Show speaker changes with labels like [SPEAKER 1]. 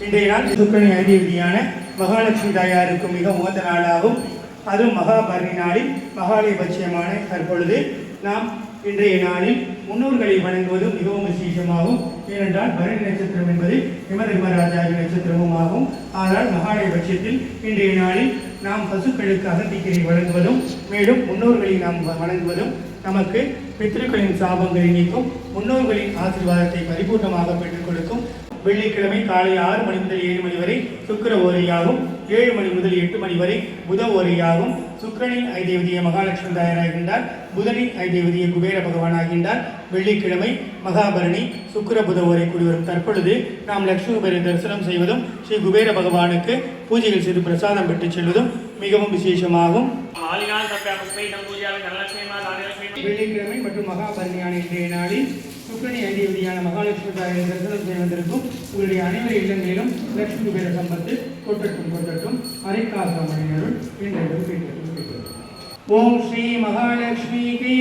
[SPEAKER 1] இன்றைய நாள் சுக்கிரனி அதிபதியான மகாலட்சுமி தாயாருக்கு மிக உகந்த நாளாகும். அதுவும் மகாபரணி நாளில் மகாலயபட்சமான தற்பொழுது நாம் இன்றைய நாளில் முன்னோர்களை வணங்குவது மிகவும் விசேஷமாகும். ஏனென்றால் பரணி நட்சத்திரம் என்பது யமதர்மராஜாவின் நட்சத்திரமும் ஆகும். ஆனால் மகாலயபட்சத்தில் இன்றைய நாளில் நாம் பசுக்களுக்கு அகத்திக்கரை வழங்குவதும் மேலும் முன்னோர்களை நாம் வணங்குவதும் நமக்கு பித்ருக்களின் சாபங்களை நீக்கும், முன்னோர்களின் ஆசீர்வாதத்தை பரிபூர்ணமாக பெற்றுக் கொடுக்கும். வெள்ளிக்கிழமை காலை 6 மணி முதல் 7 மணி வரை சுக்கிர ஓரையாகும். 7 மணி முதல் 8 மணி வரை புத ஓரையாகும். சுக்கிரனின் ஐதேவதிய மகாலட்சுமி தாயாராகின்றார். புதனின் ஐதேவதிய குபேர பகவான் ஆகின்றார். வெள்ளிக்கிழமை மகாபரணி சுக்கிர புத ஓரை கூடி வரும் தற்பொழுது நாம் லட்சுமி குபேர தரிசனம் செய்வதும் ஸ்ரீ குபேர பகவானுக்கு பூஜைகள் செய்து பிரசாதம் பெற்று செல்வதும் மிகவும் விசேஷமாகும். வெள்ளிக்கிழமை மற்றும் மகாபரணியான இன்றைய நாளில் சுக்கிரனி ஐதேவதியான மகாலட்சுமி தாயை தரிசனம் செய்வதற்கும் உங்களுடைய அனைவரு இல்லங்களிலும் லட்சுமி குபேர சம்பத்து கொட்டட்டும் அரைக்காசமணியருள் என்றும் கேட்கட்டும். ஓம் ஸ்ரீ மகாலட்சுமி கி